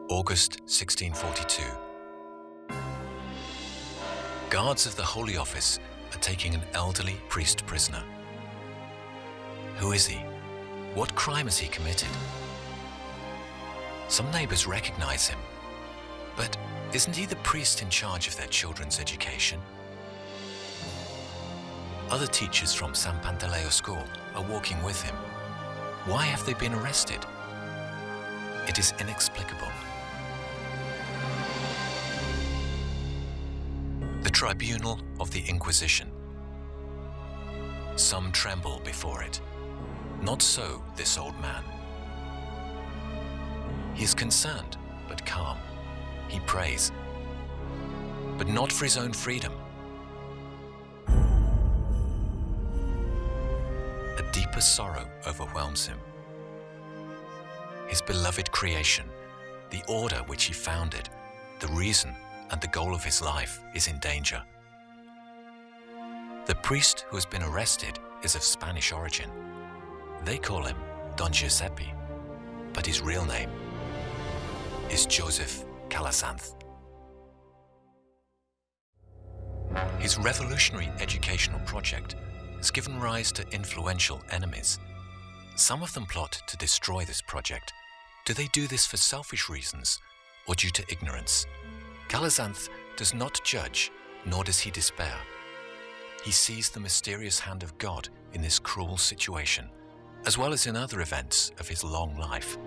August 1642. Guards of the Holy Office are taking an elderly priest prisoner. Who is he? What crime has he committed? Some neighbors recognize him, but isn't he the priest in charge of their children's education? Other teachers from San Pantaleo school are walking with him. Why have they been arrested? It is inexplicable. The tribunal of the Inquisition. Some tremble before it. Not so this old man. He is concerned, but calm. He prays, but not for his own freedom. A deeper sorrow overwhelms him. His beloved creation, the order which he founded, the reason and the goal of his life is in danger. The priest who has been arrested is of Spanish origin. They call him Don Giuseppe, but his real name is Joseph Calasanctius. His revolutionary educational project has given rise to influential enemies. Some of them plot to destroy this project. Do they do this for selfish reasons or due to ignorance? Calasanctius does not judge, nor does he despair. He sees the mysterious hand of God in this cruel situation, as well as in other events of his long life.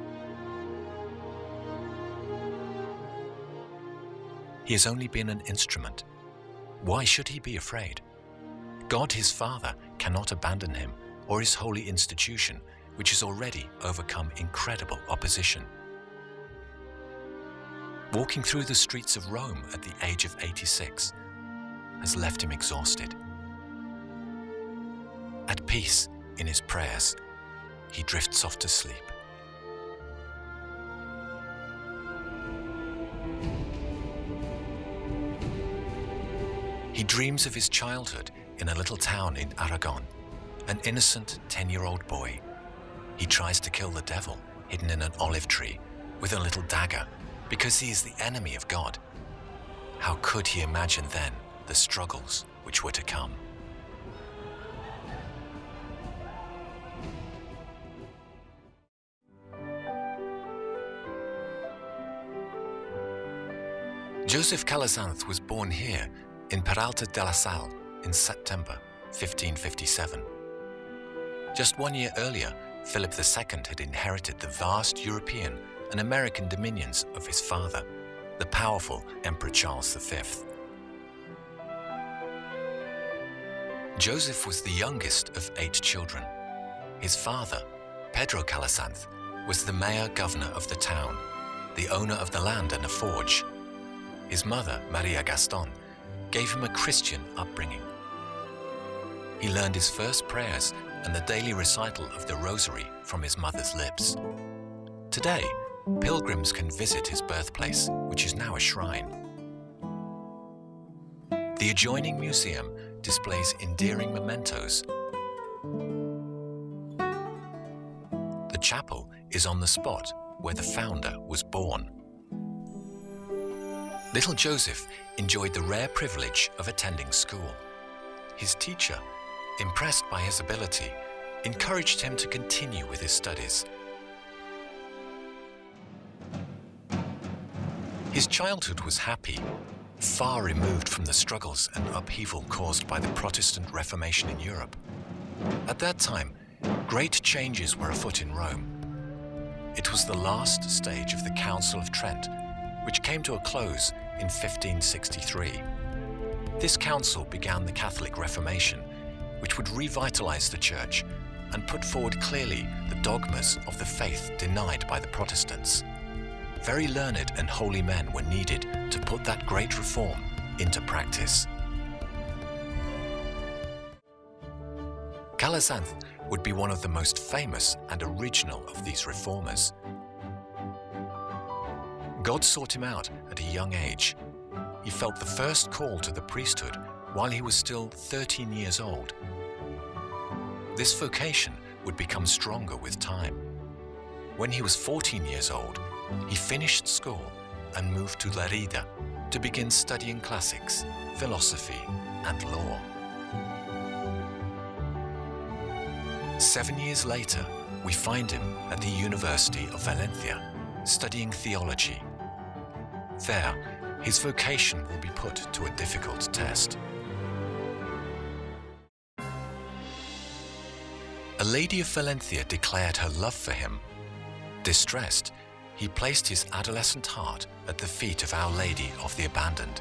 He has only been an instrument. Why should he be afraid? God, his Father, cannot abandon him or his holy institution, which has already overcome incredible opposition. Walking through the streets of Rome at the age of 86 has left him exhausted. At peace in his prayers, he drifts off to sleep. He dreams of his childhood in a little town in Aragon, an innocent 10-year-old boy. He tries to kill the devil hidden in an olive tree with a little dagger because he is the enemy of God. How could he imagine then the struggles which were to come? Joseph Calasanctius was born here in Peralta de la Salle in September 1557. Just 1 year earlier, Philip II had inherited the vast European and American dominions of his father, the powerful Emperor Charles V. Joseph was the youngest of 8 children. His father, Pedro Calasanctius, was the mayor-governor of the town, the owner of the land and a forge. His mother, Maria Gaston, gave him a Christian upbringing. He learned his first prayers and the daily recital of the Rosary from his mother's lips. Today, pilgrims can visit his birthplace, which is now a shrine. The adjoining museum displays endearing mementos. The chapel is on the spot where the founder was born. Little Joseph enjoyed the rare privilege of attending school. His teacher, impressed by his ability, encouraged him to continue with his studies. His childhood was happy, far removed from the struggles and upheaval caused by the Protestant Reformation in Europe. At that time, great changes were afoot in Rome. It was the last stage of the Council of Trent, which came to a close in 1563. This council began the Catholic Reformation, which would revitalize the Church and put forward clearly the dogmas of the faith denied by the Protestants. Very learned and holy men were needed to put that great reform into practice. Calasanctius would be one of the most famous and original of these reformers. God sought him out at a young age. He felt the first call to the priesthood while he was still 13 years old. This vocation would become stronger with time. When he was 14 years old, He finished school and moved to Lerida to begin studying classics, philosophy, and law. 7 years later, we find him at the University of Valencia, studying theology. There, his vocation will be put to a difficult test. A lady of Valencia declared her love for him. Distressed, he placed his adolescent heart at the feet of Our Lady of the Abandoned.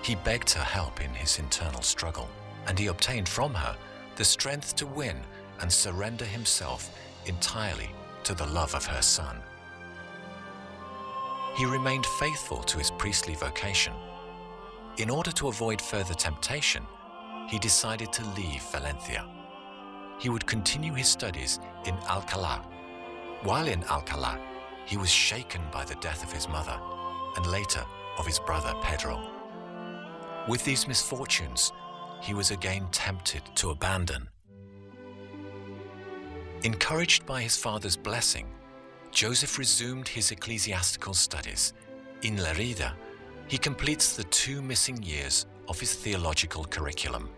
He begged her help in his internal struggle, and he obtained from her the strength to win and surrender himself entirely to the love of her son. He remained faithful to his priestly vocation. In order to avoid further temptation, he decided to leave Valencia. He would continue his studies in Alcalá. While in Alcalá, he was shaken by the death of his mother and later of his brother Pedro. With these misfortunes, he was again tempted to abandon. Encouraged by his father's blessing, Joseph resumed his ecclesiastical studies. In Lerida, he completes the 2 missing years of his theological curriculum.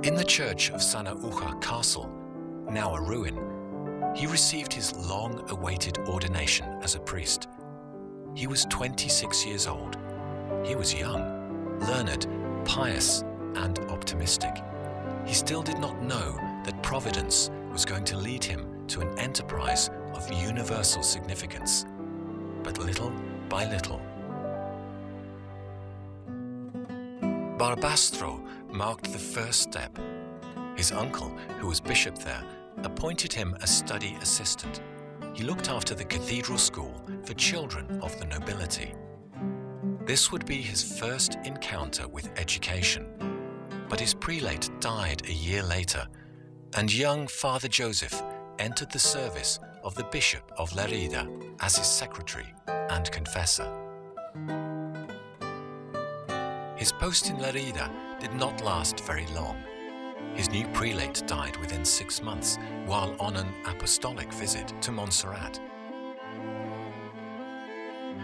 In the church of Sanauja Castle, now a ruin, he received his long-awaited ordination as a priest. He was 26 years old. He was young, learned, pious, and optimistic. He still did not know that Providence was going to lead him to an enterprise of universal significance. But little by little, Barbastro marked the first step. His uncle, who was bishop there, appointed him a study assistant. He looked after the cathedral school for children of the nobility. This would be his first encounter with education. But his prelate died a year later, and young Father Joseph entered the service of the Bishop of Lerida as his secretary and confessor. His post in Lerida did not last very long. His new prelate died within 6 months while on an apostolic visit to Montserrat.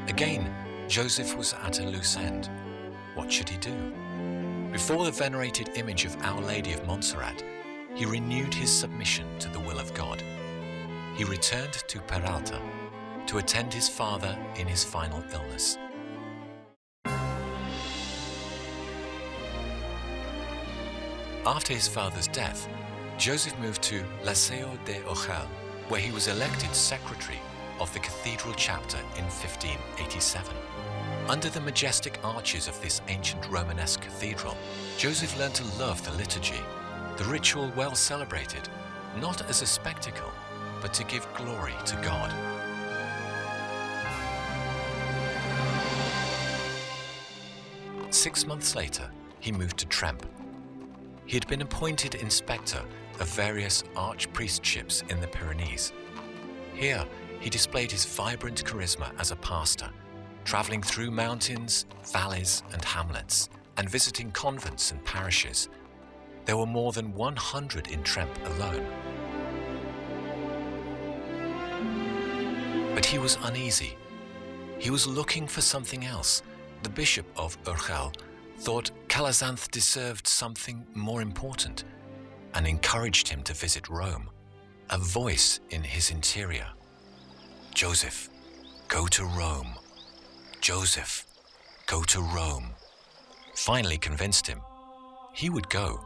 Again, Joseph was at a loose end. What should he do? Before the venerated image of Our Lady of Montserrat, he renewed his submission to the will of God. He returned to Peralta to attend his father in his final illness. After his father's death, Joseph moved to Liceo de Ojel, where he was elected secretary of the cathedral chapter in 1587. Under the majestic arches of this ancient Romanesque cathedral, Joseph learned to love the liturgy, the ritual well celebrated, not as a spectacle, but to give glory to God. Six months later, he moved to Tremp. He had been appointed inspector of various archpriestships in the Pyrenees. Here, he displayed his vibrant charisma as a pastor, traveling through mountains, valleys, and hamlets, and visiting convents and parishes. There were more than 100 in Tremp alone. But he was uneasy. He was looking for something else. The Bishop of Urgel thought Calasanctius deserved something more important and encouraged him to visit Rome. A voice in his interior: "Joseph, go to Rome. Joseph, go to Rome," finally convinced him. He would go.